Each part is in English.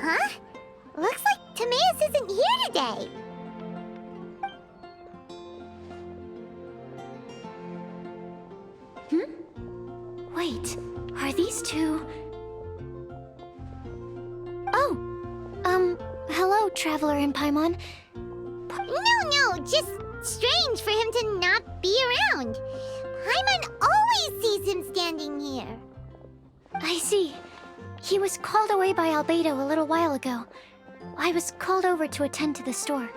Huh? Looks like Timaeus isn't here today. Wait, are these two... Oh! Hello, Traveler in Paimon. No, just strange for him to not be around. Paimon always sees him standing here. I see. He was called away by Albedo a little while ago. I was called over to attend to the store.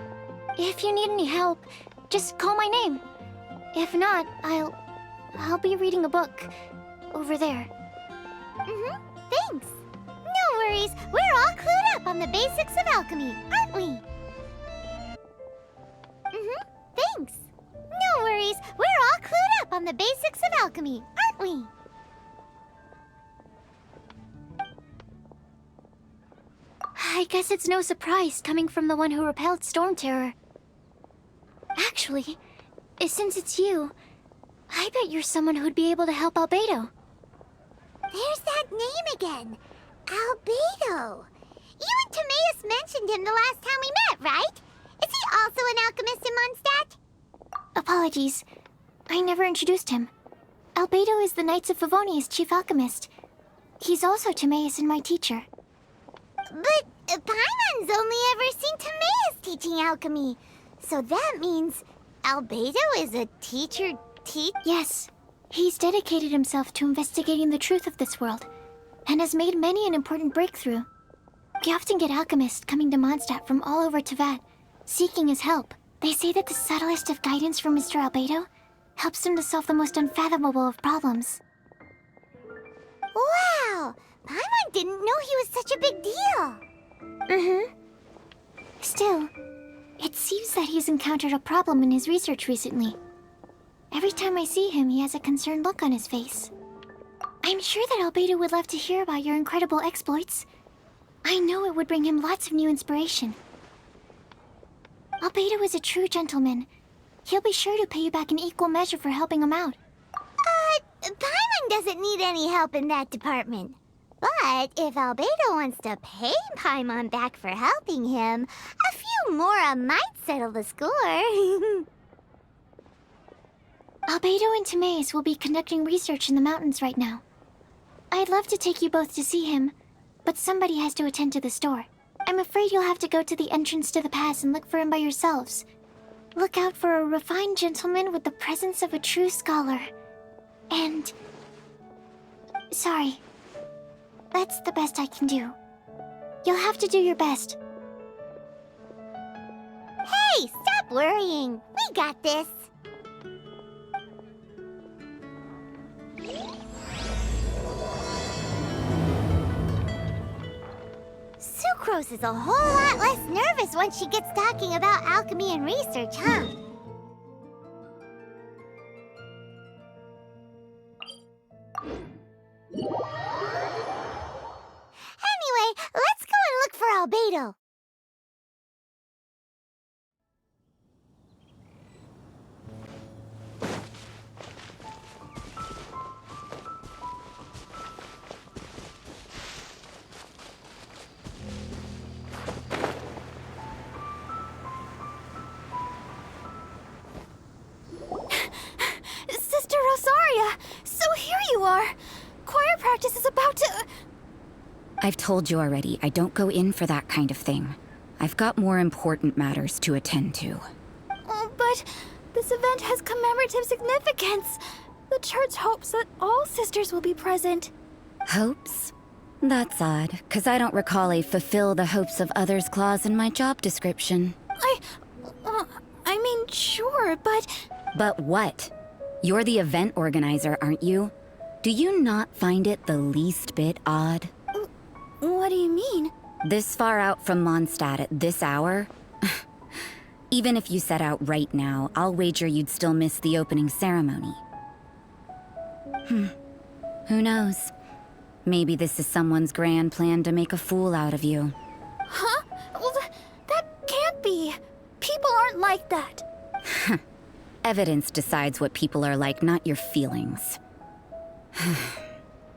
If you need any help, just call my name. If not, I'll be reading a book over there. Thanks. No worries, we're all clued up on the basics of alchemy, aren't we? Thanks. No worries, we're all clued up on the basics of alchemy, aren't we? I guess it's no surprise coming from the one who repelled Storm Terror. Actually, since it's you, I bet you're someone who'd be able to help Albedo. There's that name again. Albedo. You and Timaeus mentioned him the last time we met, right? Is he also an alchemist in Mondstadt? Apologies. I never introduced him. Albedo is the Knights of Favonia's chief alchemist. He's also Timaeus and my teacher. But Paimon's only ever seen Timaeus teaching alchemy. So that means Albedo is a teacher Yes. He's dedicated himself to investigating the truth of this world, and has made many an important breakthrough. We often get alchemists coming to Mondstadt from all over Teyvat, seeking his help. They say that the subtlest of guidance from Mr. Albedo helps him to solve the most unfathomable of problems. Wow! Paimon didn't know he was such a big deal. Still, it seems that he's encountered a problem in his research recently. Every time I see him, he has a concerned look on his face. I'm sure that Albedo would love to hear about your incredible exploits. I know it would bring him lots of new inspiration. Albedo is a true gentleman. He'll be sure to pay you back in equal measure for helping him out. Paimon doesn't need any help in that department. But if Albedo wants to pay Paimon back for helping him, a few more might settle the score. Albedo and Timaeus will be conducting research in the mountains right now. I'd love to take you both to see him, but somebody has to attend to the store. I'm afraid you'll have to go to the entrance to the pass and look for him by yourselves. Look out for a refined gentleman with the presence of a true scholar. And... sorry. That's the best I can do. You'll have to do your best. Hey, stop worrying. We got this. Sucrose is a whole lot less nervous once she gets talking about alchemy and research, huh? Anyway, let's go and look for Albedo. Sister Rosaria! So here you are! Choir practice is about to... I've told you already, I don't go in for that kind of thing. I've got more important matters to attend to. Oh, but this event has commemorative significance. The church hopes that all sisters will be present. Hopes? That's odd, 'cause I don't recall a fulfill the hopes of others clause in my job description. I mean, sure, but... But what? You're the event organizer, aren't you? Do you not find it the least bit odd? What do you mean? This far out from Mondstadt at this hour? Even if you set out right now, I'll wager you'd still miss the opening ceremony. Who knows? Maybe this is someone's grand plan to make a fool out of you. Huh? Well, that can't be. People aren't like that. Evidence decides what people are like, not your feelings.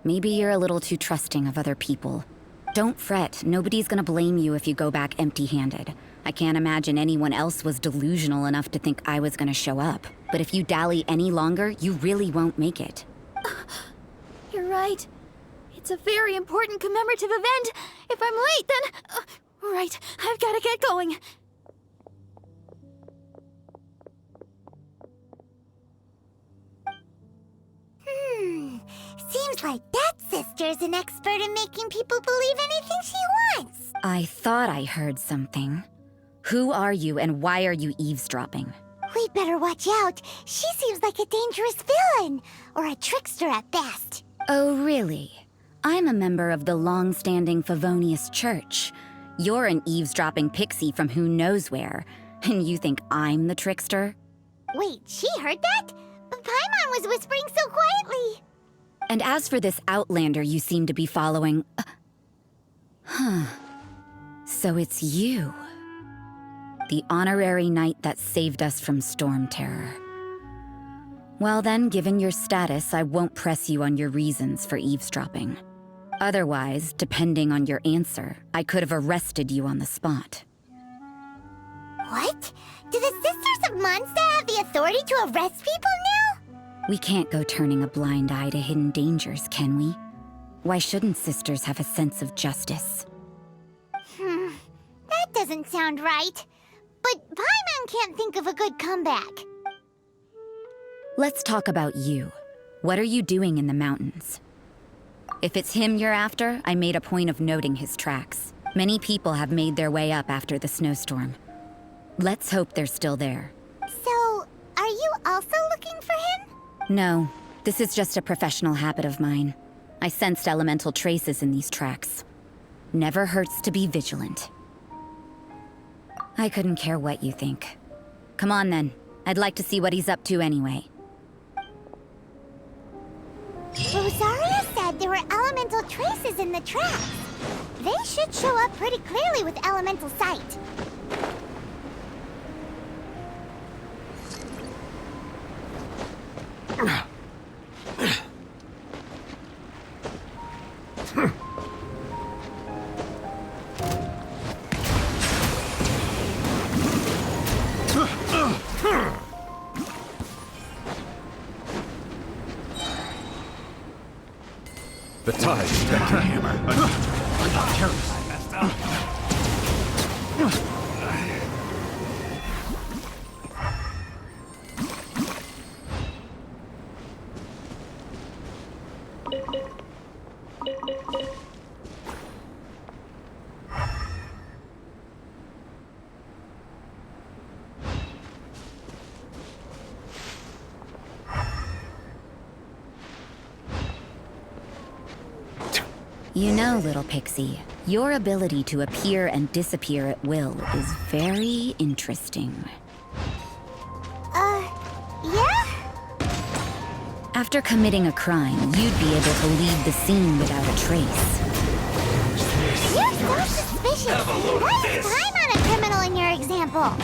Maybe you're a little too trusting of other people. Don't fret, nobody's gonna blame you if you go back empty-handed. I can't imagine anyone else was delusional enough to think I was gonna show up. But if you dally any longer, you really won't make it. You're right. It's a very important commemorative event. If I'm late, then... right, I've gotta get going. Seems like that sister's an expert in making people believe anything she wants. I thought I heard something. Who are you and why are you eavesdropping? We'd better watch out. She seems like a dangerous villain, or a trickster at best. Oh, really? I'm a member of the long-standing Favonius Church. You're an eavesdropping pixie from who knows where, and you think I'm the trickster? Wait, she heard that? But Paimon was whispering so quietly. And as for this outlander you seem to be following... So it's you. The honorary knight that saved us from storm terror. Well then, given your status, I won't press you on your reasons for eavesdropping. Otherwise, depending on your answer, I could have arrested you on the spot. What? Do the Sisters of Mondstadt have the authority to arrest people now? We can't go turning a blind eye to hidden dangers, can we? Why shouldn't sisters have a sense of justice? That doesn't sound right. But Paimon can't think of a good comeback. Let's talk about you. What are you doing in the mountains? If it's him you're after, I made a point of noting his tracks. Many people have made their way up after the snowstorm. Let's hope they're still there. So, are you also looking for him? No, this is just a professional habit of mine. I sensed elemental traces in these tracks. Never hurts to be vigilant. I couldn't care what you think. Come on then. I'd like to see what he's up to anyway. Rosaria said there were elemental traces in the tracks. They should show up pretty clearly with elemental sight. The tide is backing hammer. You know, little pixie, your ability to appear and disappear at will is very interesting. Yeah? After committing a crime, you'd be able to leave the scene without a trace. You're so suspicious. Why is Paimon a criminal in your example?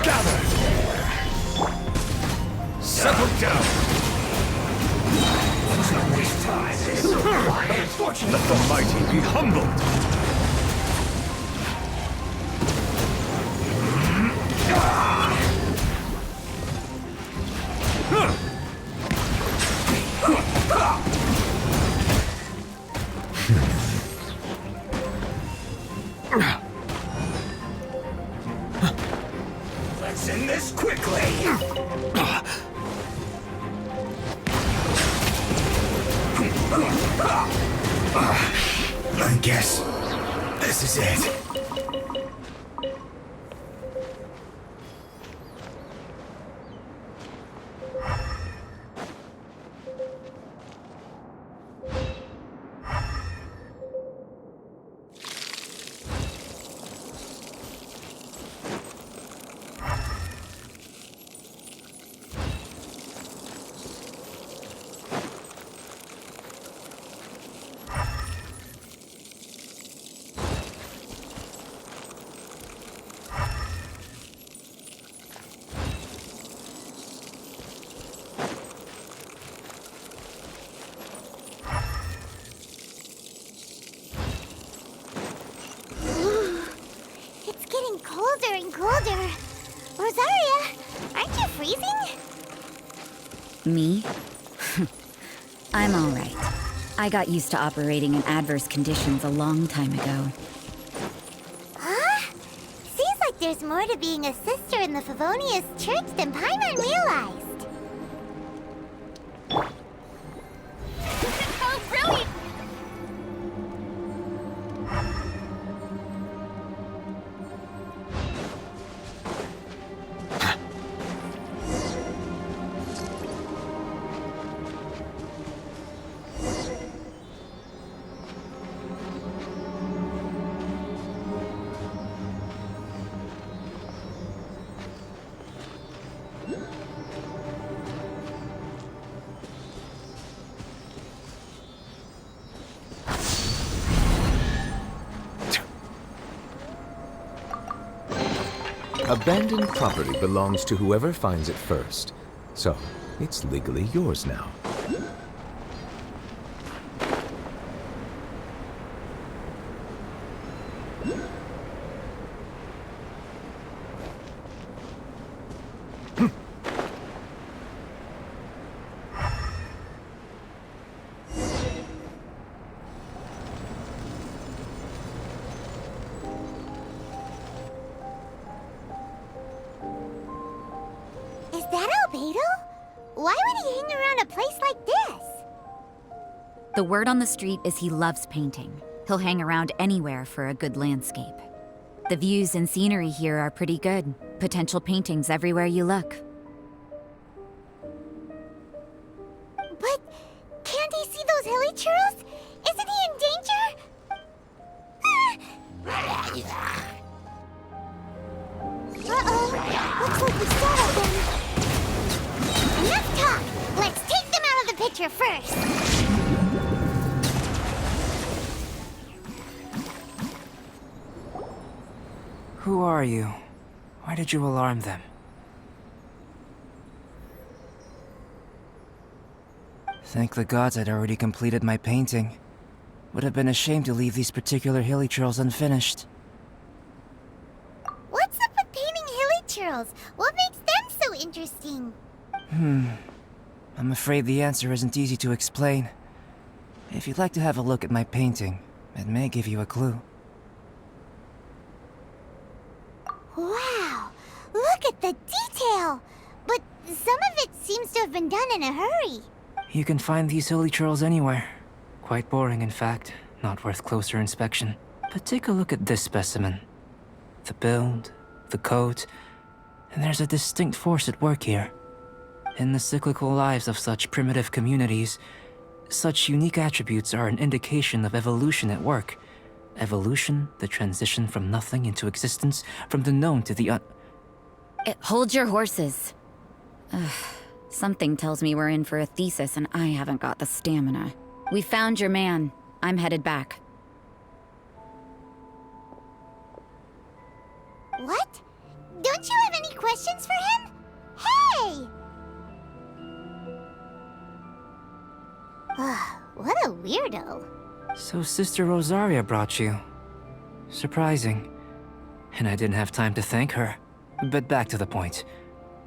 Gather! Settle down! Let's not waste time. Let the mighty be humbled! Let's end this quickly! I guess this is it. colder and colder. Rosaria, aren't you freezing? Me? I'm alright. I got used to operating in adverse conditions a long time ago. Huh? Seems like there's more to being a sister in the Favonius Church than Paimon realized. Oh, brilliant! Abandoned property belongs to whoever finds it first. So, it's legally yours now. Is that Albedo? Why would he hang around a place like this? The word on the street is he loves painting. He'll hang around anywhere for a good landscape. The views and scenery here are pretty good. Potential paintings everywhere you look. But can't he see those hilly churls? Isn't he in danger? Uh-oh. Looks like we startled them. Enough talk. Let's take them out of the picture first. Who are you? Why did you alarm them? Thank the gods I'd already completed my painting. Would have been a shame to leave these particular hilly churls unfinished. What's up with painting hilly churls? What makes them so interesting? I'm afraid the answer isn't easy to explain. If you'd like to have a look at my painting, it may give you a clue. Wow, look at the detail! But some of it seems to have been done in a hurry. You can find these hilly churls anywhere. Quite boring, in fact. Not worth closer inspection. But take a look at this specimen. The build, the coat, and there's a distinct force at work here. In the cyclical lives of such primitive communities, such unique attributes are an indication of evolution at work. Evolution, the transition from nothing into existence, from the known to the Hold your horses. Ugh, something tells me we're in for a thesis and I haven't got the stamina. We found your man. I'm headed back. What? Don't you have any questions for him? Hey! What a weirdo. So Sister Rosaria brought you. Surprising. And I didn't have time to thank her. But back to the point.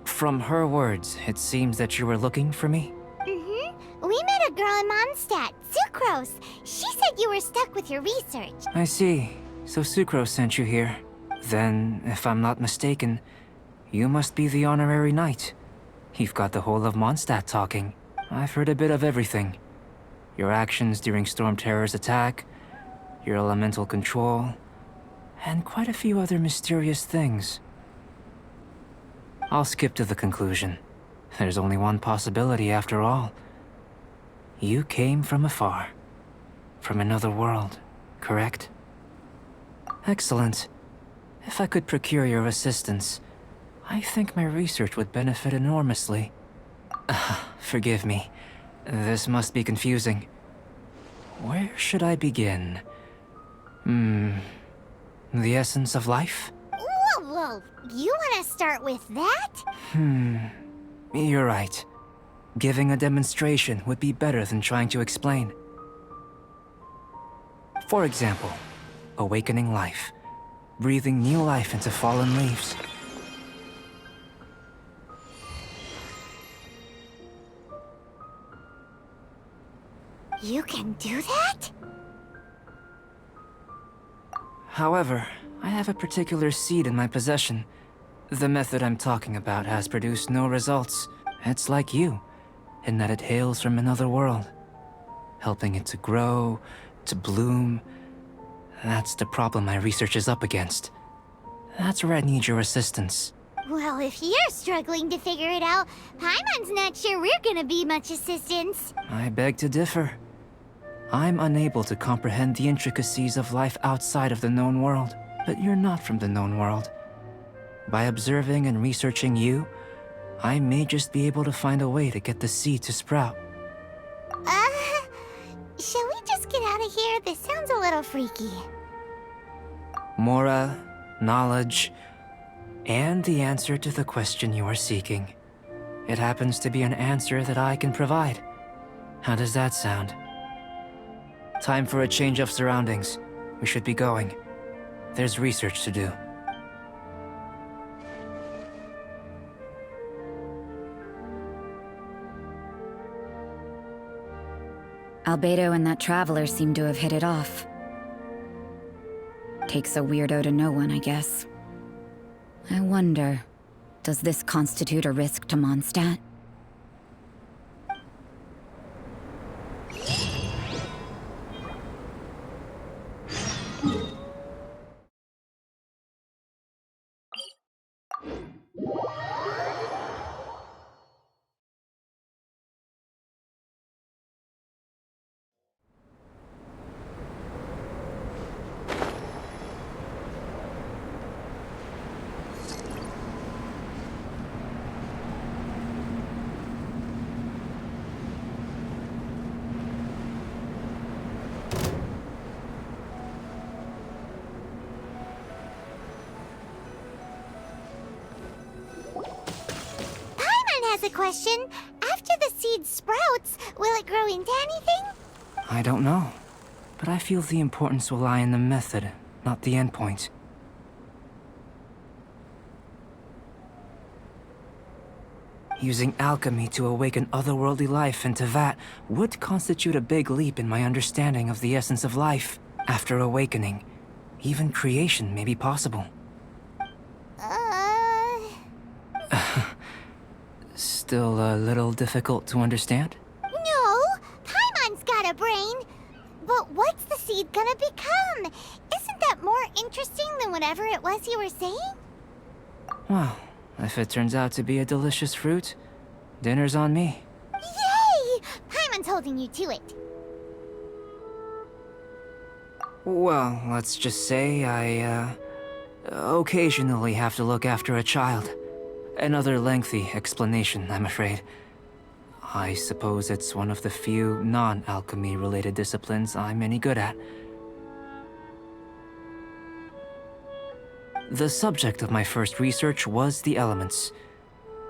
From her words, it seems that you were looking for me? Mm-hmm. We met a girl in Mondstadt, Sucrose. She said you were stuck with your research. I see. So Sucrose sent you here. Then, if I'm not mistaken, you must be the honorary knight. You've got the whole of Mondstadt talking. I've heard a bit of everything. Your actions during Storm Terror's attack, your elemental control, and quite a few other mysterious things. I'll skip to the conclusion. There's only one possibility after all. You came from afar. From another world, correct? Excellent. If I could procure your assistance, I think my research would benefit enormously. Forgive me. This must be confusing. Where should I begin? The essence of life? Whoa. You want to start with that? You're right. Giving a demonstration would be better than trying to explain. For example, awakening life. breathing new life into fallen leaves. You can do that? However, I have a particular seed in my possession. The method I'm talking about has produced no results. It's like you, in that it hails from another world. Helping it to grow, to bloom. That's the problem my research is up against. That's where I need your assistance. Well, if you're struggling to figure it out, Paimon's not sure we're gonna be much assistance. I beg to differ. I'm unable to comprehend the intricacies of life outside of the known world, but you're not from the known world. By observing and researching you, I may just be able to find a way to get the seed to sprout. Shall we just get out of here? This sounds a little freaky. Mora, knowledge, and the answer to the question you are seeking. It happens to be an answer that I can provide. How does that sound? Time for a change of surroundings. We should be going. There's research to do. Albedo and that traveler seem to have hit it off. Takes a weirdo to know one, I guess. I wonder, does this constitute a risk to Mondstadt? Has a question. After the seed sprouts, will it grow into anything? I don't know, but I feel the importance will lie in the method, not the endpoint. Using alchemy to awaken otherworldly life into that would constitute a big leap in my understanding of the essence of life. After awakening, even creation may be possible. Still a little difficult to understand? No, Paimon's got a brain. But what's the seed gonna become? Isn't that more interesting than whatever it was you were saying? Well, if it turns out to be a delicious fruit, dinner's on me. Yay! Paimon's holding you to it. Well, let's just say I, occasionally have to look after a child. Another lengthy explanation, I'm afraid. I suppose it's one of the few non-alchemy related disciplines I'm any good at. The subject of my first research was the elements.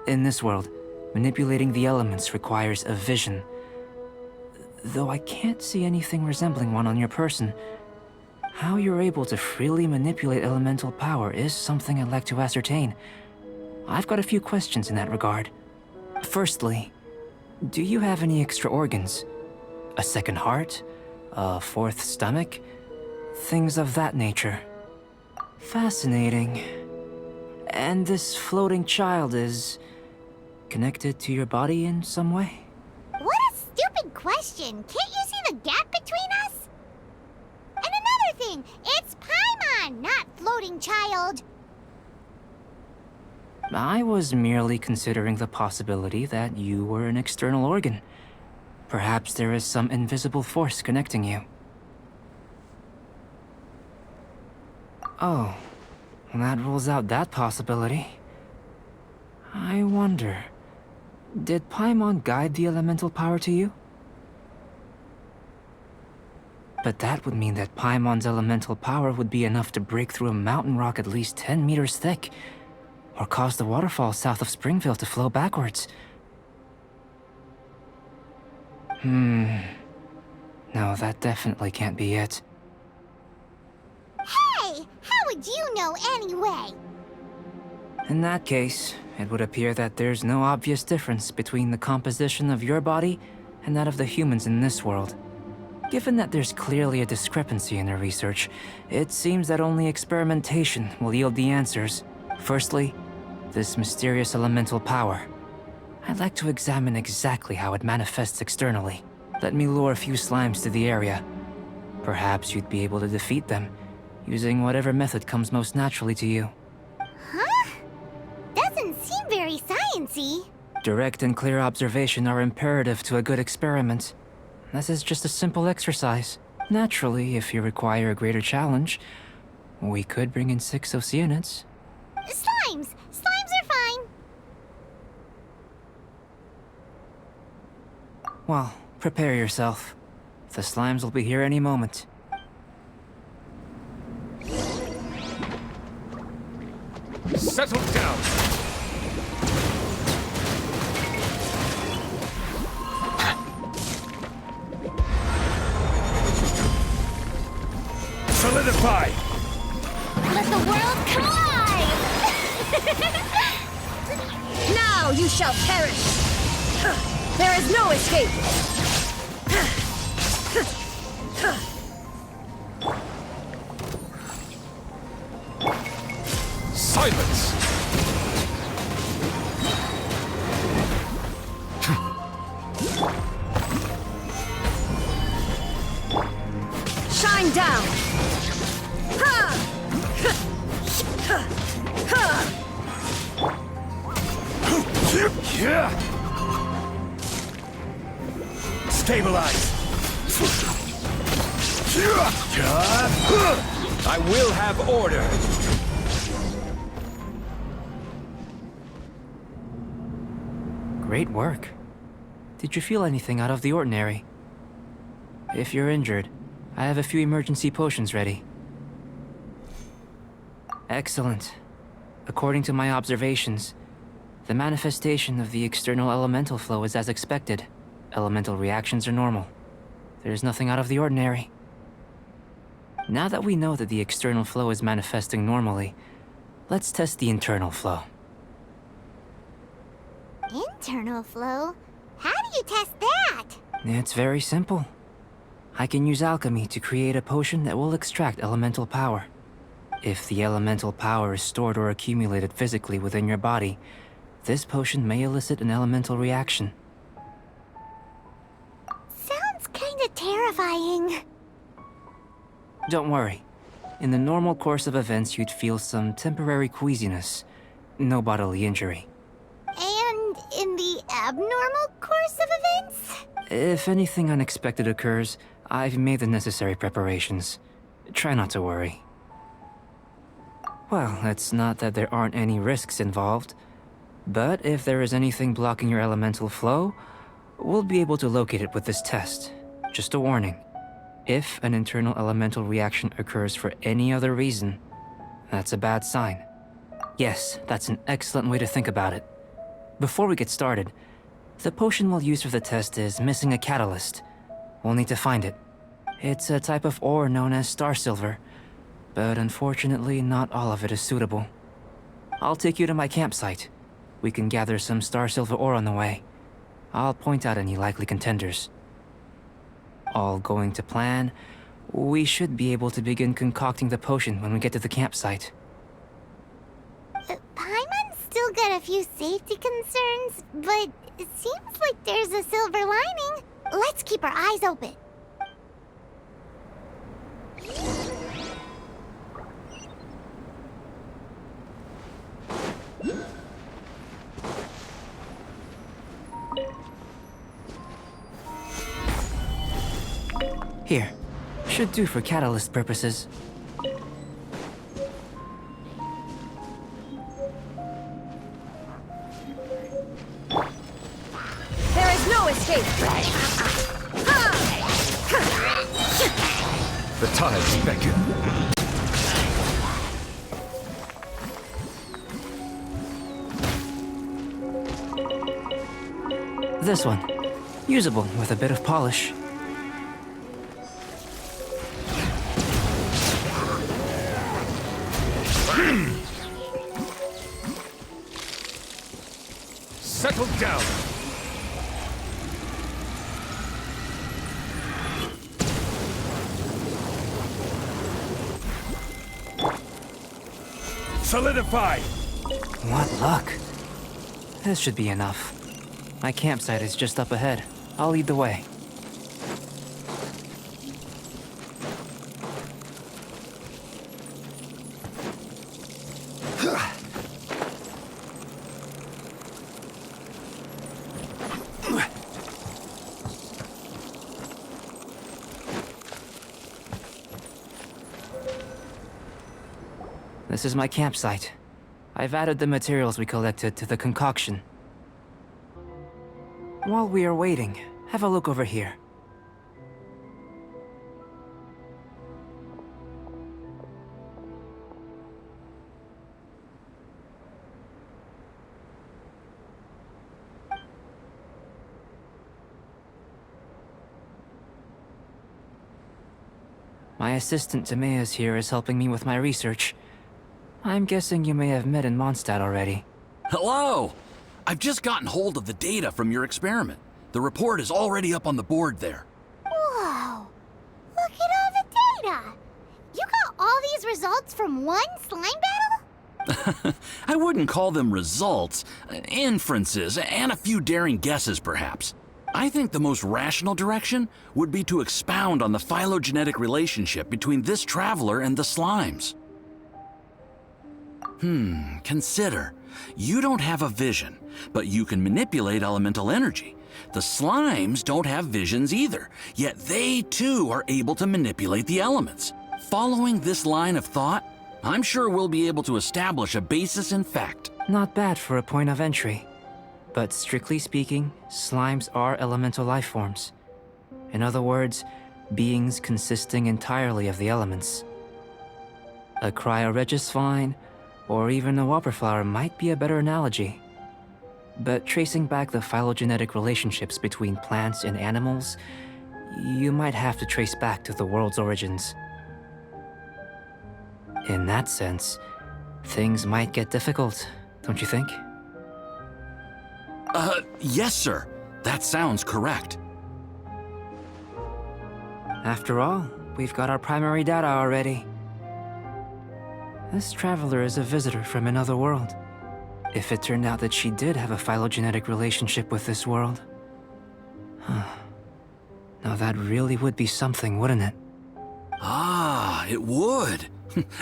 In this world, manipulating the elements requires a vision. Though I can't see anything resembling one on your person, how you're able to freely manipulate elemental power is something I'd like to ascertain. I've got a few questions in that regard. Firstly, do you have any extra organs? A second heart? A fourth stomach? Things of that nature. Fascinating. And this floating child is connected to your body in some way? What a stupid question. Can't you see the gap between us? And another thing, it's Paimon, not floating child. I was merely considering the possibility that you were an external organ. Perhaps there is some invisible force connecting you. Oh, that rules out that possibility. I wonder, did Paimon guide the elemental power to you? But that would mean that Paimon's elemental power would be enough to break through a mountain rock at least 10 meters thick, or cause the waterfall south of Springville to flow backwards. No, that definitely can't be it. Hey, how would you know anyway? In that case, it would appear that there's no obvious difference between the composition of your body and that of the humans in this world. Given that there's clearly a discrepancy in their research, it seems that only experimentation will yield the answers. Firstly, this mysterious elemental power. I'd like to examine exactly how it manifests externally. Let me lure a few slimes to the area. Perhaps you'd be able to defeat them, using whatever method comes most naturally to you. Huh? Doesn't seem very sciencey. Direct and clear observation are imperative to a good experiment. This is just a simple exercise. Naturally, if you require a greater challenge, we could bring in 6 Oceanids. Slimes! Slimes are fine. Well, prepare yourself. The slimes will be here any moment. Settle down! Solidify! Let the world come alive! Now you shall perish! There is no escape! Silence! Shine down! Stabilize! I will have order! Great work. Did you feel anything out of the ordinary? If you're injured, I have a few emergency potions ready. Excellent. According to my observations, the manifestation of the external elemental flow is as expected. Elemental reactions are normal. There's nothing out of the ordinary. Now that we know that the external flow is manifesting normally, let's test the internal flow. Internal flow? How do you test that? It's very simple. I can use alchemy to create a potion that will extract elemental power. If the elemental power is stored or accumulated physically within your body, this potion may elicit an elemental reaction. Sounds kinda terrifying. Don't worry. In the normal course of events, you'd feel some temporary queasiness. No bodily injury. And in the abnormal course of events? If anything unexpected occurs, I've made the necessary preparations. Try not to worry. Well, it's not that there aren't any risks involved. But if there is anything blocking your elemental flow, we'll be able to locate it with this test. Just a warning. If an internal elemental reaction occurs for any other reason, that's a bad sign. Yes, that's an excellent way to think about it. Before we get started, the potion we'll use for the test is missing a catalyst. We'll need to find it. It's a type of ore known as star silver, but unfortunately not all of it is suitable. I'll take you to my campsite. We can gather some star silver ore on the way. I'll point out any likely contenders. All going to plan, we should be able to begin concocting the potion when we get to the campsite. Paimon's still got a few safety concerns, but it seems like there's a silver lining. Let's keep our eyes open. Here. Should do for catalyst purposes. There is no escape! The tides beckon. This one. Usable with a bit of polish. Settle down. Solidify. What luck. This should be enough. My campsite is just up ahead. I'll lead the way. This is my campsite. I've added the materials we collected to the concoction. While we are waiting, have a look over here. My assistant Timaeus here is helping me with my research. I'm guessing you may have met in Mondstadt already. Hello! I've just gotten hold of the data from your experiment. The report is already up on the board there. Whoa! Look at all the data! You got all these results from one slime battle? I wouldn't call them results, inferences, and a few daring guesses perhaps. I think the most rational direction would be to expound on the phylogenetic relationship between this traveler and the slimes. Consider. You don't have a vision, but you can manipulate elemental energy. The slimes don't have visions either, yet they too are able to manipulate the elements. Following this line of thought, I'm sure we'll be able to establish a basis in fact. Not bad for a point of entry. But strictly speaking, slimes are elemental life forms. In other words, beings consisting entirely of the elements. A cryoregis vine, or even a whopperflower might be a better analogy. But tracing back the phylogenetic relationships between plants and animals, you might have to trace back to the world's origins. In that sense, things might get difficult, don't you think? Yes, sir. That sounds correct. After all, we've got our primary data already. This traveler is a visitor from another world. If it turned out that she did have a phylogenetic relationship with this world. Now that really would be something, wouldn't it? Ah, it would.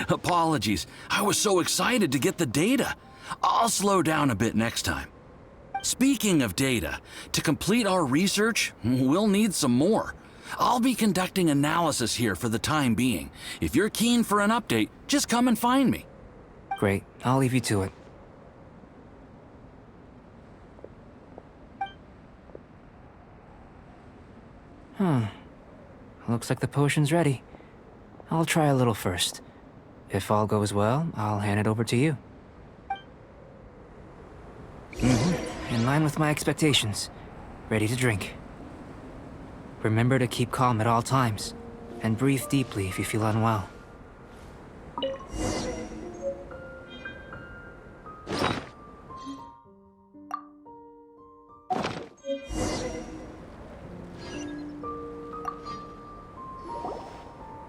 Apologies. I was so excited to get the data. I'll slow down a bit next time. Speaking of data, to complete our research, we'll need some more. I'll be conducting analysis here for the time being. If you're keen for an update, just come and find me. Great, I'll leave you to it. Looks like the potion's ready. I'll try a little first. If all goes well, I'll hand it over to you. In line with my expectations. Ready to drink. Remember to keep calm at all times, and breathe deeply if you feel unwell.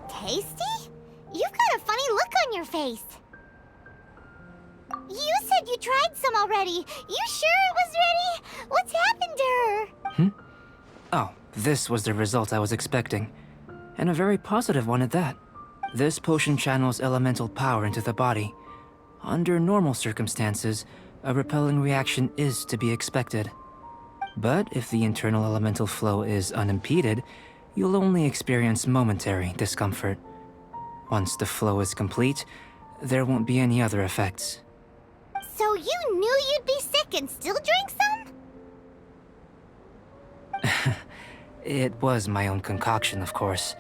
Tasty? You've got a funny look on your face. You said you tried some already. You sure it was ready? What's happened to her? Oh, this was the result I was expecting. And a very positive one at that. This potion channels elemental power into the body. Under normal circumstances, a repelling reaction is to be expected. But if the internal elemental flow is unimpeded, you'll only experience momentary discomfort. Once the flow is complete, there won't be any other effects. So you knew you'd be sick and still drank some? It was my own concoction, of course.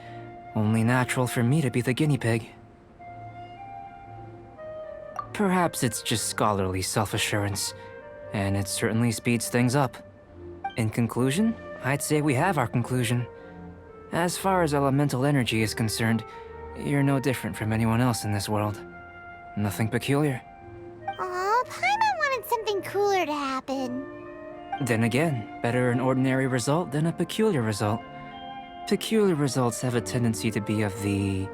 Only natural for me to be the guinea pig. Perhaps it's just scholarly self-assurance, and it certainly speeds things up. In conclusion, I'd say we have our conclusion. As far as elemental energy is concerned, you're no different from anyone else in this world. Nothing peculiar. Aw, Paimon wanted something cooler to happen. Then again, better an ordinary result than a peculiar result. Peculiar results have a tendency to be of the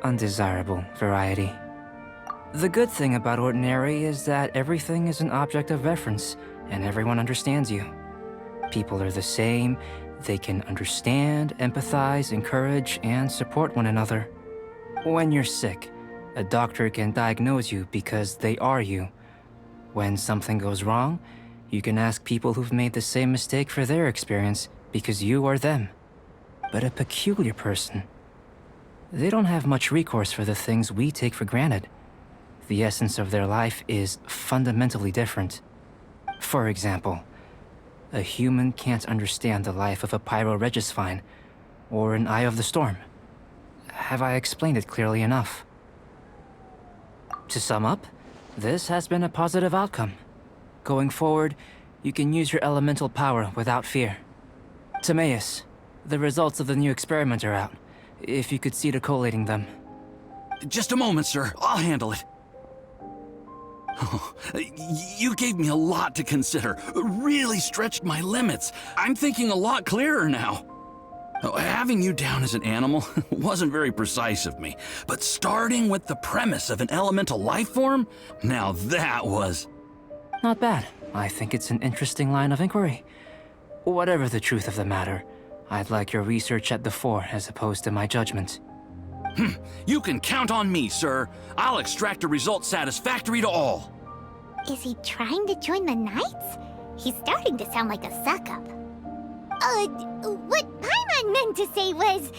undesirable variety. The good thing about ordinary is that everything is an object of reference, and everyone understands you. People are the same, they can understand, empathize, encourage, and support one another. When you're sick, a doctor can diagnose you because they are you. When something goes wrong, you can ask people who've made the same mistake for their experience because you are them. But a peculiar person, they don't have much recourse for the things we take for granted. The essence of their life is fundamentally different. For example, a human can't understand the life of a pyroregisvine or an Eye of the Storm. Have I explained it clearly enough? To sum up, this has been a positive outcome. Going forward, you can use your elemental power without fear. Timaeus, the results of the new experiment are out. If you could see to collating them. Just a moment, sir. I'll handle it. Oh, you gave me a lot to consider. Really stretched my limits. I'm thinking a lot clearer now. Having you down as an animal wasn't very precise of me, but starting with the premise of an elemental life form, now that was... Not bad. I think it's an interesting line of inquiry. Whatever the truth of the matter, I'd like your research at the fore as opposed to my judgment. You can count on me, sir. I'll extract a result satisfactory to all. Is he trying to join the Knights? He's starting to sound like a suck-up. What Paimon meant to say was,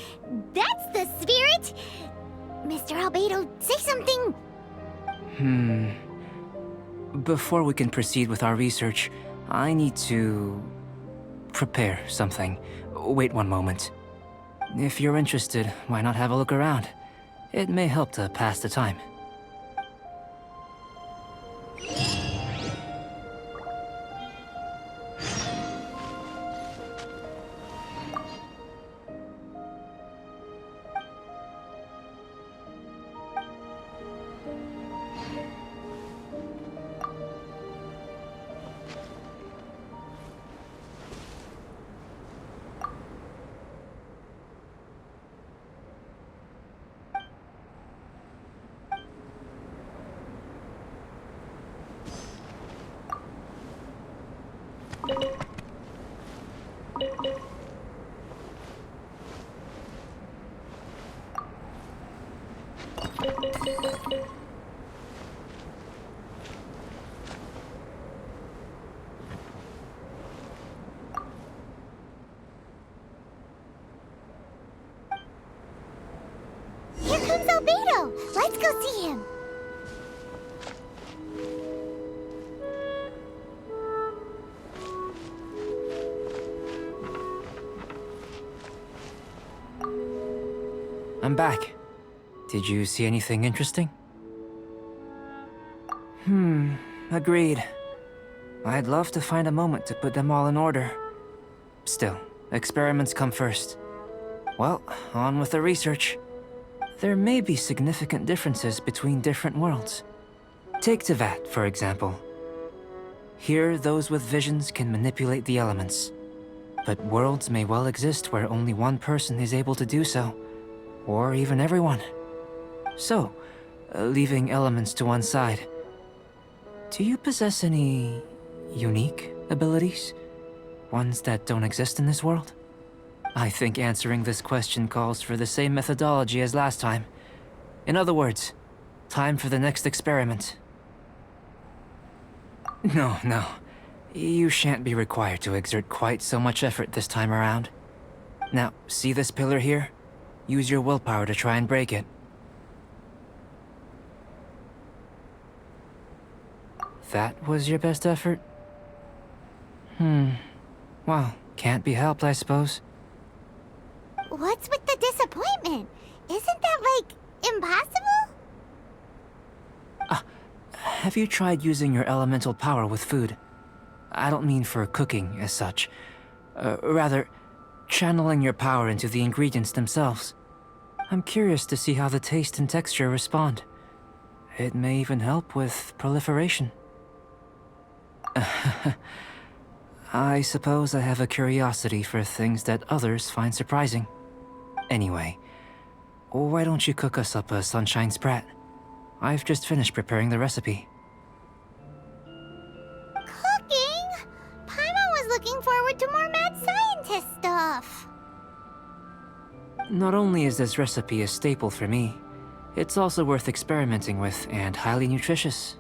that's the spirit! Mr. Albedo, say something! Before we can proceed with our research, I need to... prepare something. Wait one moment. If you're interested, why not have a look around? It may help to pass the time. Here comes Albedo! Let's go see him! I'm back. Did you see anything interesting? Agreed. I'd love to find a moment to put them all in order. Still, experiments come first. Well, on with the research. There may be significant differences between different worlds. Take Tevat, for example. Here, those with visions can manipulate the elements. But worlds may well exist where only one person is able to do so. Or even everyone. So, leaving elements to one side, do you possess any unique abilities? Ones that don't exist in this world? I think answering this question calls for the same methodology as last time. In other words, time for the next experiment. No. You shan't be required to exert quite so much effort this time around. Now, see this pillar here? Use your willpower to try and break it. That was your best effort? Well, can't be helped, I suppose. What's with the disappointment? Isn't that, impossible? Have you tried using your elemental power with food? I don't mean for cooking as such. Rather, channeling your power into the ingredients themselves. I'm curious to see how the taste and texture respond. It may even help with proliferation. I suppose I have a curiosity for things that others find surprising. Anyway, why don't you cook us up a sunshine sprat? I've just finished preparing the recipe. Cooking? Paimon was looking forward to more mad scientist stuff. Not only is this recipe a staple for me, it's also worth experimenting with and highly nutritious.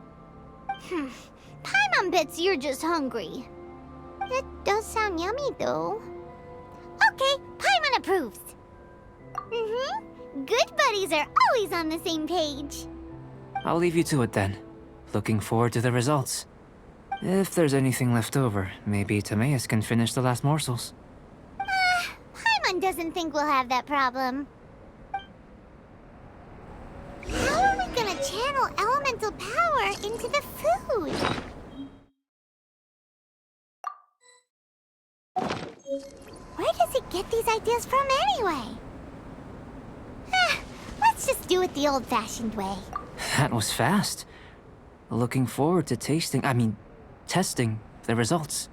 Paimon bets you're just hungry. It does sound yummy, though. Okay, Paimon approves. Good buddies are always on the same page. I'll leave you to it then. Looking forward to the results. If there's anything left over, maybe Timaeus can finish the last morsels. Paimon doesn't think we'll have that problem. How are we gonna channel elemental power into the food? Where does he get these ideas from anyway? Let's just do it the old-fashioned way. That was fast. Looking forward to testing the results.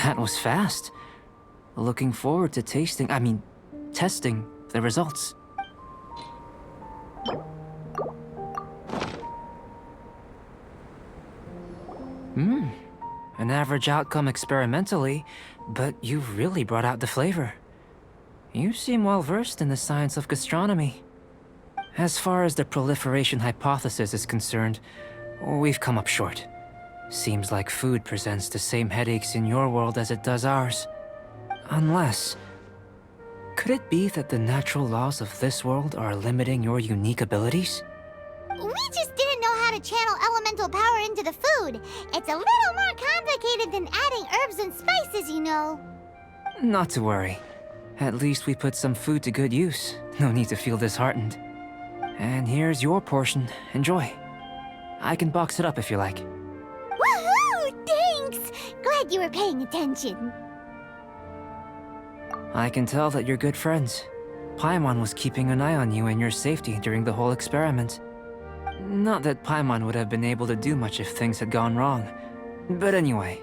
That was fast. Looking forward to testing the results. An average outcome experimentally, but you've really brought out the flavor. You seem well versed in the science of gastronomy. As far as the proliferation hypothesis is concerned, we've come up short. Seems like food presents the same headaches in your world as it does ours. Unless... could it be that the natural laws of this world are limiting your unique abilities? We just didn't know how to channel elemental power into the food. It's a little more complicated than adding herbs and spices, you know. Not to worry. At least we put some food to good use. No need to feel disheartened. And here's your portion. Enjoy. I can box it up if you like. Woohoo! Thanks! Glad you were paying attention. I can tell that you're good friends. Paimon was keeping an eye on you and your safety during the whole experiment. Not that Paimon would have been able to do much if things had gone wrong. But anyway.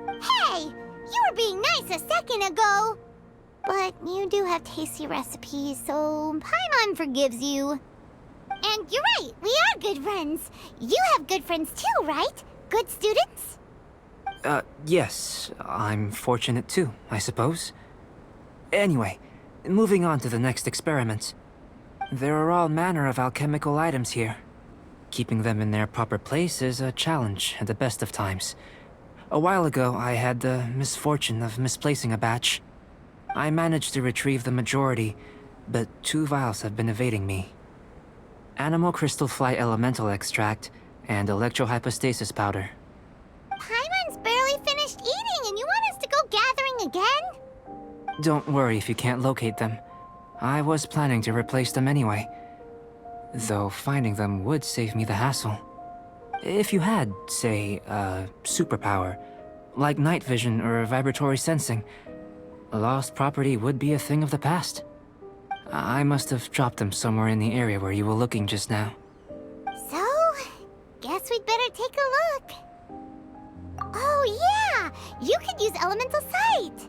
Hey! You were being nice a second ago! But you do have tasty recipes, so Paimon forgives you. And you're right, we are good friends. You have good friends too, right? Good students? Yes. I'm fortunate too, I suppose. Anyway, moving on to the next experiment. There are all manner of alchemical items here. Keeping them in their proper place is a challenge at the best of times. A while ago, I had the misfortune of misplacing a batch. I managed to retrieve the majority, but 2 vials have been evading me. Animal crystal fly elemental extract and electrohypostasis powder. Paimon's barely finished eating and you want us to go gathering again? Don't worry if you can't locate them. I was planning to replace them anyway. Though finding them would save me the hassle. If you had, say, a superpower, like night vision or vibratory sensing, a lost property would be a thing of the past. I must have dropped them somewhere in the area where you were looking just now. So, guess we'd better take a look. Oh yeah! You could use elemental sight!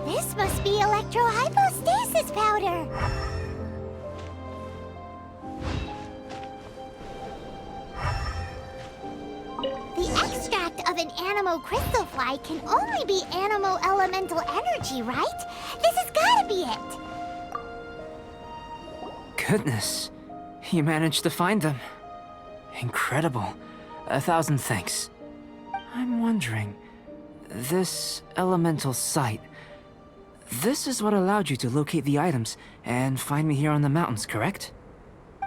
This must be electrohypostasis powder! extract of an animo crystal fly can only be animo elemental energy, right? This has gotta be it! Goodness, you managed to find them. Incredible. 1,000 thanks. I'm wondering, this elemental site, this is what allowed you to locate the items and find me here on the mountains, correct?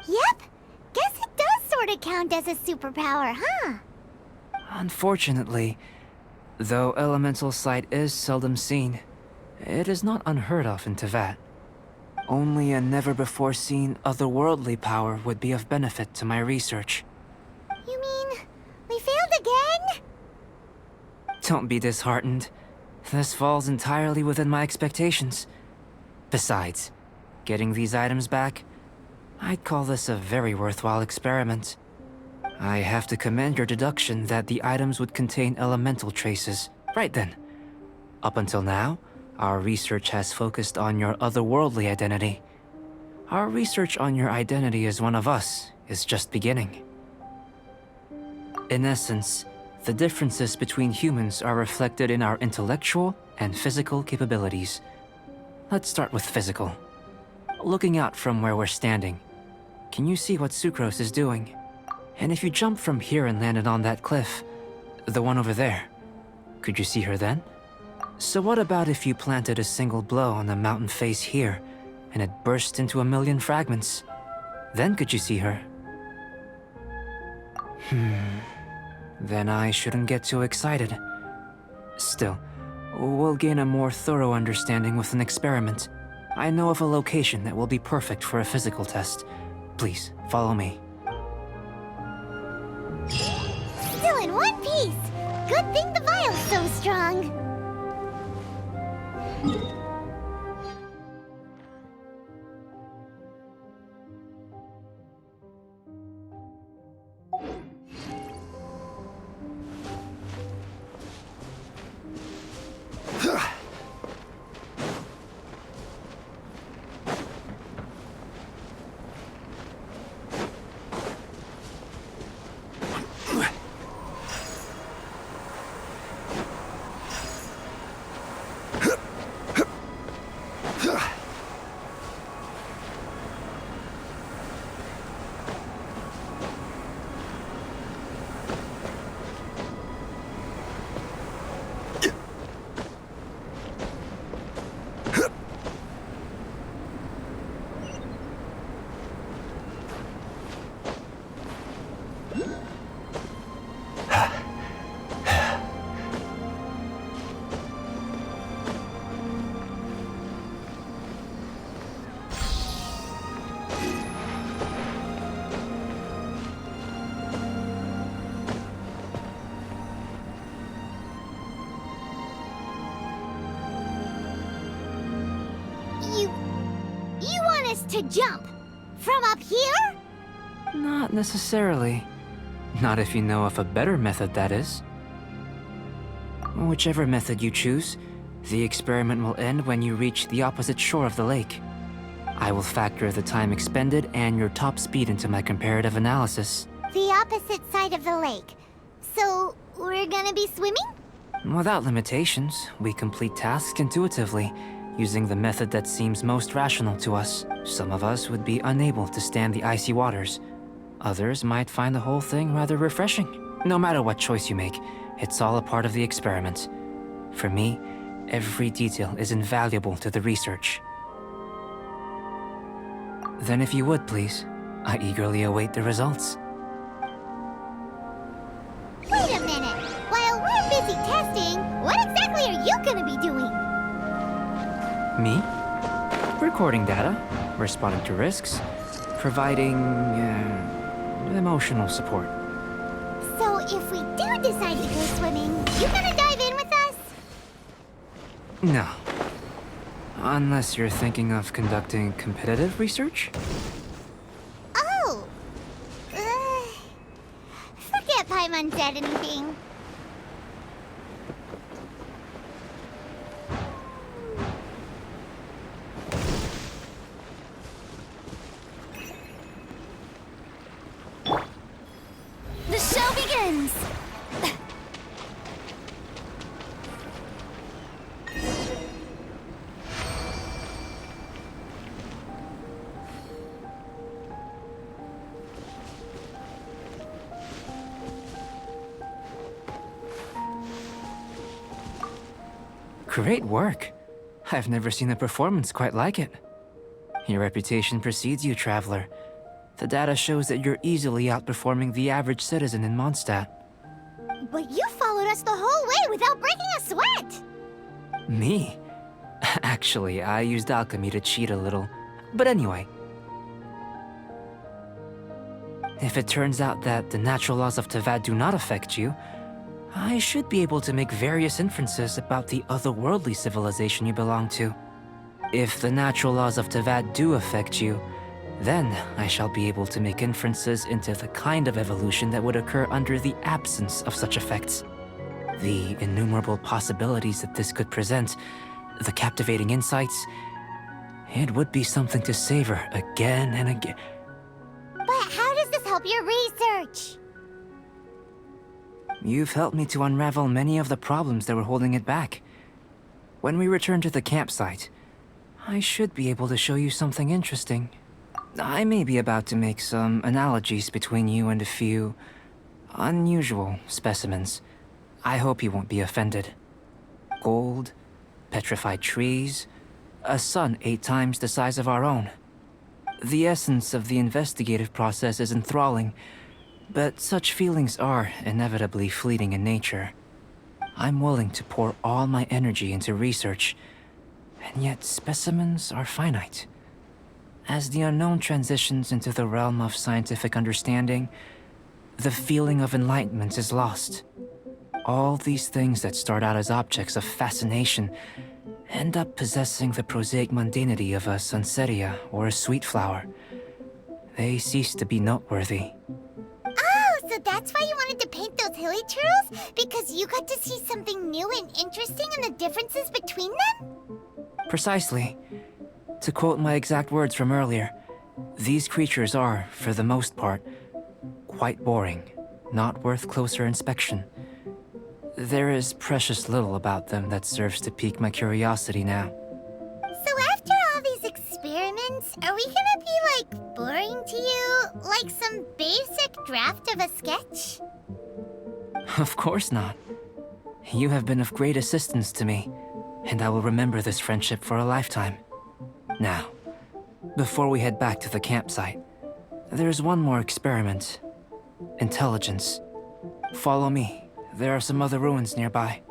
Yep. Guess it does sort of count as a superpower, huh? Unfortunately, though elemental sight is seldom seen, it is not unheard of in Teyvat. Only a never-before-seen otherworldly power would be of benefit to my research. You mean, we failed again? Don't be disheartened. This falls entirely within my expectations. Besides, getting these items back, I'd call this a very worthwhile experiment. I have to commend your deduction that the items would contain elemental traces. Right then. Up until now, our research has focused on your otherworldly identity. Our research on your identity as one of us is just beginning. In essence, the differences between humans are reflected in our intellectual and physical capabilities. Let's start with physical. Looking out from where we're standing, can you see what Sucrose is doing? And if you jumped from here and landed on that cliff, the one over there, could you see her then? So what about if you planted a single blow on the mountain face here, and it burst into 1,000,000 fragments? Then could you see her? Then I shouldn't get too excited. Still, we'll gain a more thorough understanding with an experiment. I know of a location that will be perfect for a physical test. Please, follow me. Still in one piece! Good thing the vial's so strong. You want us to jump? From up here? Not necessarily. Not if you know of a better method, that is. Whichever method you choose, the experiment will end when you reach the opposite shore of the lake. I will factor the time expended and your top speed into my comparative analysis. The opposite side of the lake. So, we're gonna be swimming? Without limitations, we complete tasks intuitively, using the method that seems most rational to us. Some of us would be unable to stand the icy waters. Others might find the whole thing rather refreshing. No matter what choice you make, it's all a part of the experiment. For me, every detail is invaluable to the research. Then if you would, please, I eagerly await the results. Wait a minute! While we're busy testing, what exactly are you gonna be doing? Me? Recording data, responding to risks, providing emotional support. So if we do decide to go swimming, you gonna dive in with us? No. Unless you're thinking of conducting competitive research? Oh! Forget Paimon said anything. The show begins! Great work. I've never seen a performance quite like it. Your reputation precedes you, Traveler. The data shows that you're easily outperforming the average citizen in Mondstadt. But you followed us the whole way without breaking a sweat! Me? Actually, I used alchemy to cheat a little. But anyway. If it turns out that the natural laws of Tavad do not affect you, I should be able to make various inferences about the otherworldly civilization you belong to. If the natural laws of Tavad do affect you, then I shall be able to make inferences into the kind of evolution that would occur under the absence of such effects. The innumerable possibilities that this could present, the captivating insights, it would be something to savor again and again. But how does this help your research? You've helped me to unravel many of the problems that were holding it back. When we return to the campsite, I should be able to show you something interesting. I may be about to make some analogies between you and a few unusual specimens. I hope you won't be offended. Gold, petrified trees, a sun 8 times the size of our own. The essence of the investigative process is enthralling, but such feelings are inevitably fleeting in nature. I'm willing to pour all my energy into research, and yet specimens are finite. As the unknown transitions into the realm of scientific understanding, the feeling of enlightenment is lost. All these things that start out as objects of fascination end up possessing the prosaic mundanity of a sunsettia or a sweet flower. They cease to be noteworthy. Oh, so that's why you wanted to paint those hilly turtles? Because you got to see something new and interesting in the differences between them? Precisely. To quote my exact words from earlier, these creatures are, for the most part, quite boring, not worth closer inspection. There is precious little about them that serves to pique my curiosity now. So after all these experiments, are we gonna be, like, boring to you? Like some basic draft of a sketch? Of course not. You have been of great assistance to me, and I will remember this friendship for a lifetime. Now, before we head back to the campsite, there's one more experiment. Intelligence. Follow me. There are some other ruins nearby.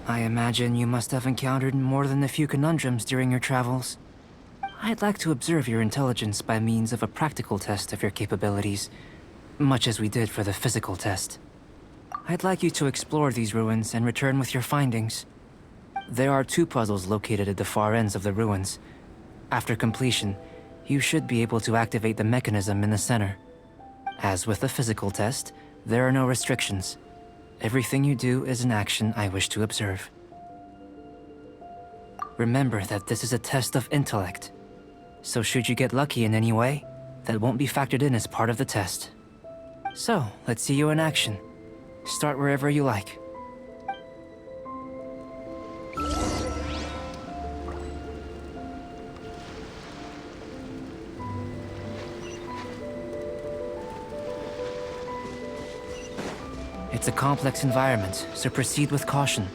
I imagine you must have encountered more than a few conundrums during your travels. I'd like to observe your intelligence by means of a practical test of your capabilities, much as we did for the physical test. I'd like you to explore these ruins and return with your findings. There are 2 puzzles located at the far ends of the ruins. After completion, you should be able to activate the mechanism in the center. As with the physical test, there are no restrictions. Everything you do is an action I wish to observe. Remember that this is a test of intellect, so should you get lucky in any way, that won't be factored in as part of the test. So, let's see you in action. Start wherever you like. It's a complex environment, so proceed with caution.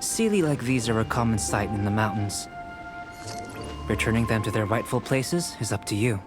Sealy like these are a common sight in the mountains. Returning them to their rightful places is up to you.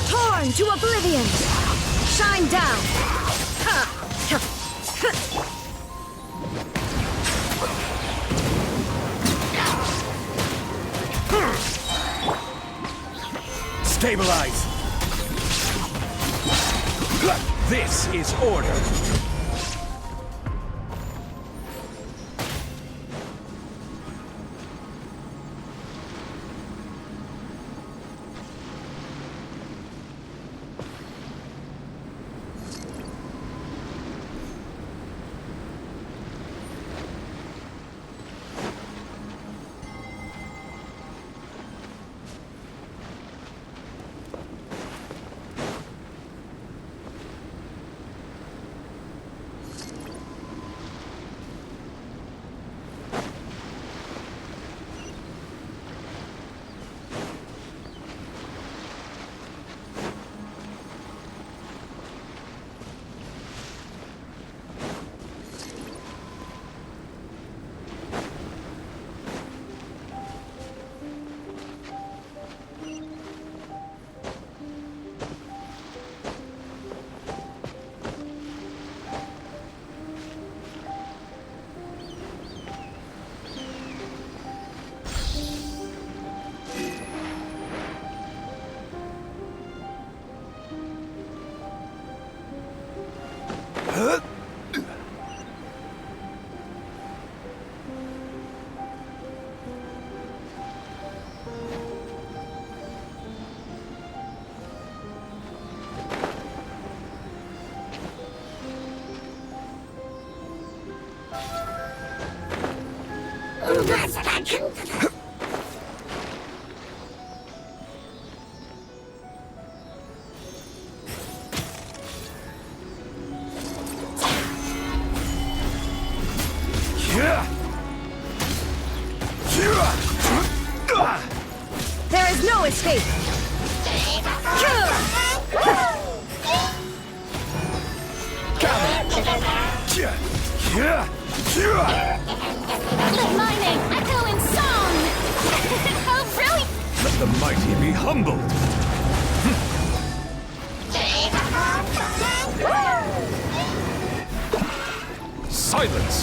Torn to oblivion! Shine down! Stabilize! This is order! There is no escape! Let my name echo in song! How brilliant! Let the mighty be humbled! Silence!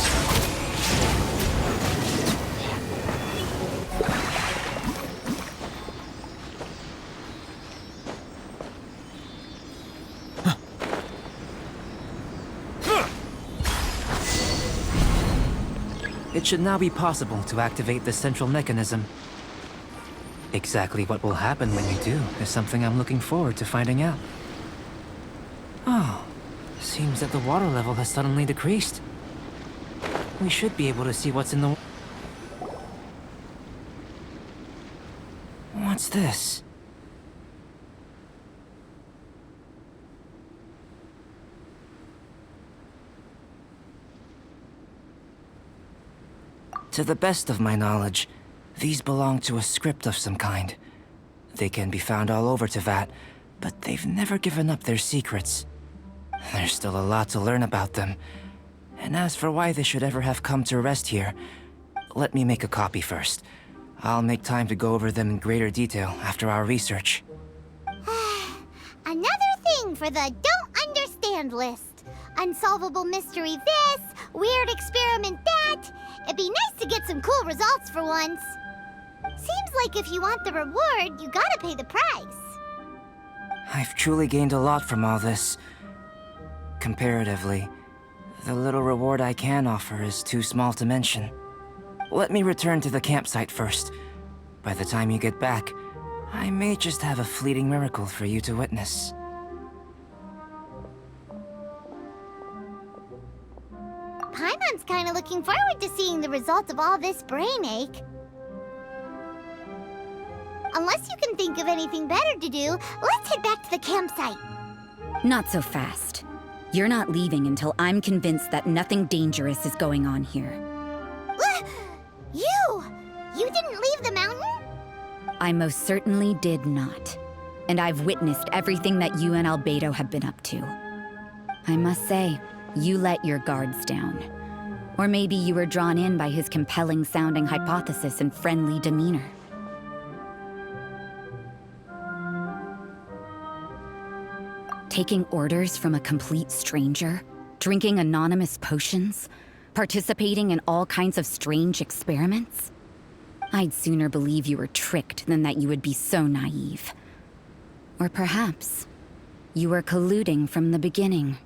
It should now be possible to activate the central mechanism. Exactly what will happen when you do is something I'm looking forward to finding out. Oh, seems that the water level has suddenly decreased. We should be able to see what's in the... What's this? To the best of my knowledge, these belong to a script of some kind. They can be found all over Teyvat, but they've never given up their secrets. There's still a lot to learn about them. And as for why they should ever have come to rest here, let me make a copy first. I'll make time to go over them in greater detail after our research. Another thing for the don't understand list. Unsolvable mystery this, weird experiment that. It'd be nice to get some cool results for once. Seems like if you want the reward, you gotta pay the price. I've truly gained a lot from all this. Comparatively, the little reward I can offer is too small to mention. Let me return to the campsite first. By the time you get back, I may just have a fleeting miracle for you to witness. Paimon's kinda looking forward to seeing the result of all this brain ache. Unless you can think of anything better to do, let's head back to the campsite. Not so fast. You're not leaving until I'm convinced that nothing dangerous is going on here. You didn't leave the mountain? I most certainly did not. And I've witnessed everything that you and Albedo have been up to. I must say, you let your guards down. Or maybe you were drawn in by his compelling-sounding hypothesis and friendly demeanor. Taking orders from a complete stranger, drinking anonymous potions, participating in all kinds of strange experiments? I'd sooner believe you were tricked than that you would be so naive. Or perhaps, you were colluding from the beginning.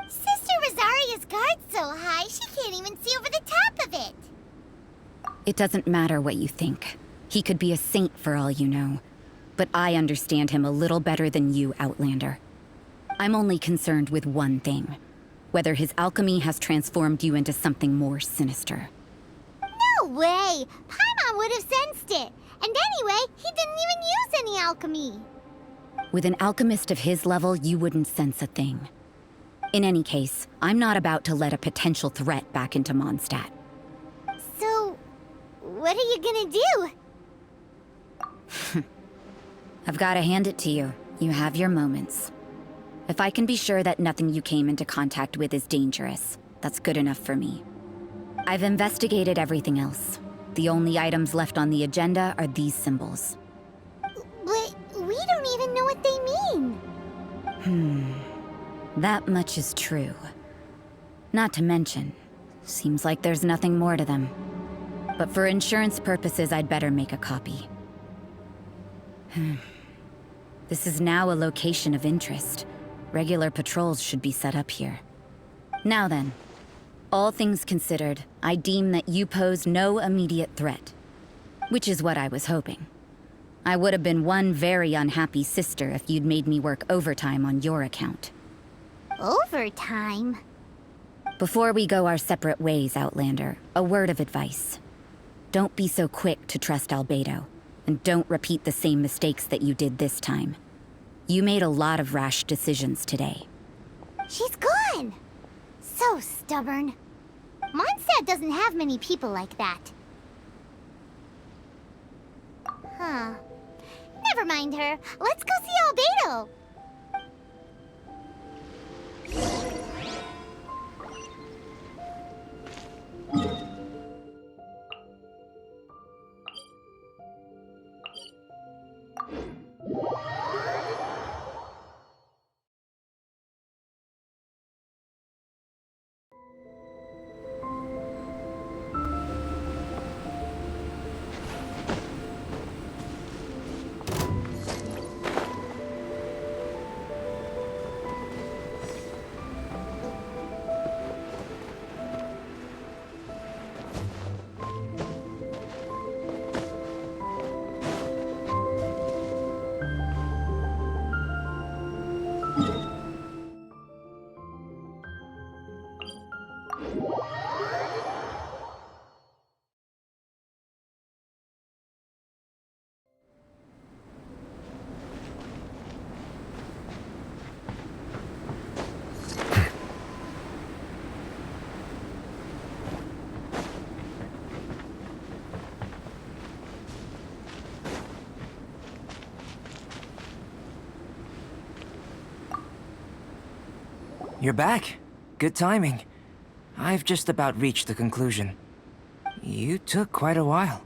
Sister Rosaria's guard's so high, she can't even see over the top of it. It doesn't matter what you think. He could be a saint for all you know. But I understand him a little better than you, Outlander. I'm only concerned with one thing. Whether his alchemy has transformed you into something more sinister. No way! Paimon would have sensed it. And anyway, he didn't even use any alchemy. With an alchemist of his level, you wouldn't sense a thing. In any case, I'm not about to let a potential threat back into Mondstadt. So, what are you gonna do? I've got to hand it to you. You have your moments. If I can be sure that nothing you came into contact with is dangerous, that's good enough for me. I've investigated everything else. The only items left on the agenda are these symbols. But we don't even know what they mean. That much is true. Not to mention, seems like there's nothing more to them. But for insurance purposes, I'd better make a copy. This is now a location of interest. Regular patrols should be set up here. Now then, all things considered, I deem that you pose no immediate threat. Which is what I was hoping. I would have been one very unhappy sister if you'd made me work overtime on your account. Overtime? Before we go our separate ways, Outlander, a word of advice. Don't be so quick to trust Albedo, and don't repeat the same mistakes that you did this time. You made a lot of rash decisions today. She's gone! So stubborn. Mondstadt doesn't have many people like that. Huh. Never mind her. Let's go see Albedo! you're back. Good timing. I've just about reached the conclusion. You took quite a while.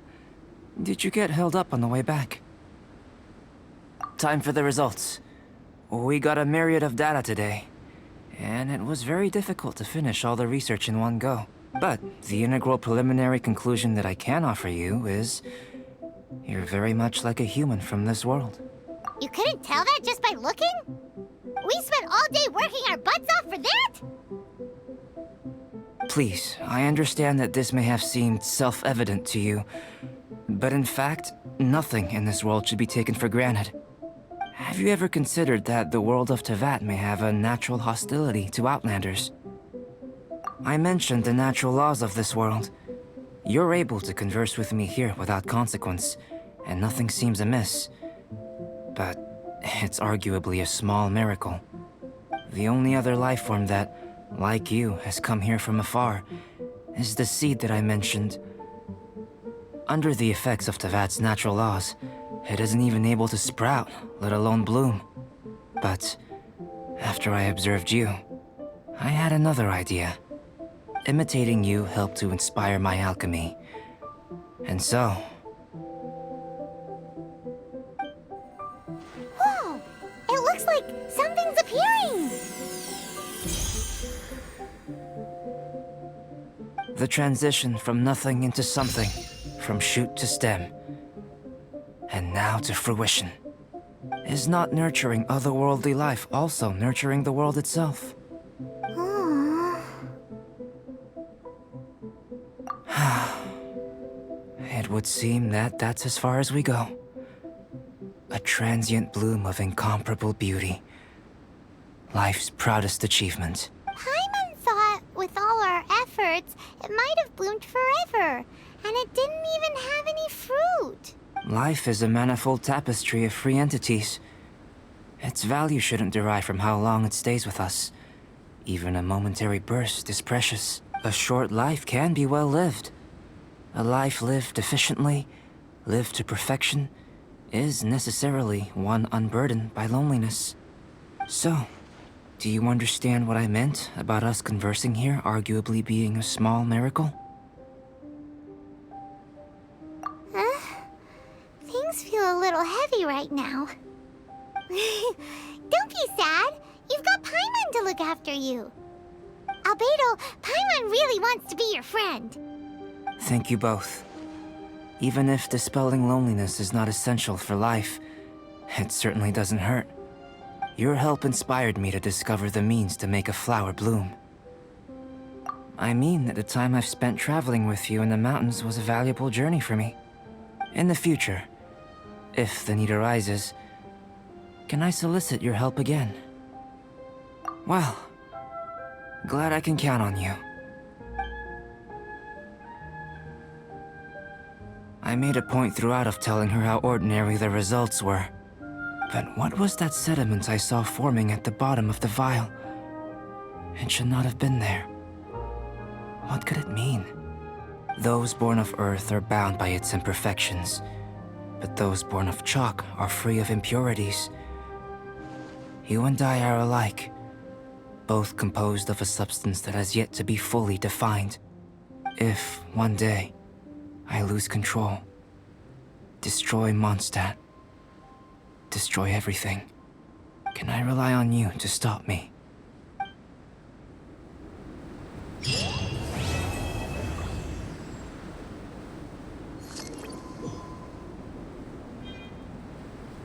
Did you get held up on the way back? Time for the results. We got a myriad of data today, and it was very difficult to finish all the research in one go. But the integral preliminary conclusion that I can offer you is you're very much like a human from this world. You couldn't tell that just by looking? We spent all day working our butts off for that? Please, I understand that this may have seemed self-evident to you, but in fact, nothing in this world should be taken for granted. Have you ever considered that the world of Teyvat may have a natural hostility to Outlanders? I mentioned the natural laws of this world. You're able to converse with me here without consequence, and nothing seems amiss. But it's arguably a small miracle. The only other life form that, like you, has come here from afar is the seed that I mentioned. Under the effects of Teyvat's natural laws, it isn't even able to sprout, let alone bloom. But after I observed you, I had another idea. Imitating you helped to inspire my alchemy. And so... Whoa! It looks like something's appearing! The transition from nothing into something, from shoot to stem, and now to fruition. Is not nurturing otherworldly life also nurturing the world itself? It would seem that that's as far as we go. A transient bloom of incomparable beauty. Life's proudest achievement. Paimon thought, with all our efforts, it might have bloomed forever, and it didn't even have any fruit. Life is a manifold tapestry of free entities. Its value shouldn't derive from how long it stays with us. Even a momentary burst is precious. A short life can be well lived. A life lived efficiently, lived to perfection, is necessarily one unburdened by loneliness. So, do you understand what I meant about us conversing here arguably being a small miracle? Things feel a little heavy right now. Don't be sad. You've got Paimon to look after you. Albedo, Paimon really wants to be your friend. Thank you both. Even if dispelling loneliness is not essential for life, it certainly doesn't hurt. Your help inspired me to discover the means to make a flower bloom. I mean that the time I've spent traveling with you in the mountains was a valuable journey for me. In the future, if the need arises, can I solicit your help again? Well, glad I can count on you. I made a point throughout of telling her how ordinary the results were. But what was that sediment I saw forming at the bottom of the vial? It should not have been there. What could it mean? Those born of Earth are bound by its imperfections, but those born of chalk are free of impurities. You and I are alike, both composed of a substance that has yet to be fully defined. If, one day, I lose control, destroy Mondstadt, destroy everything, can I rely on you to stop me?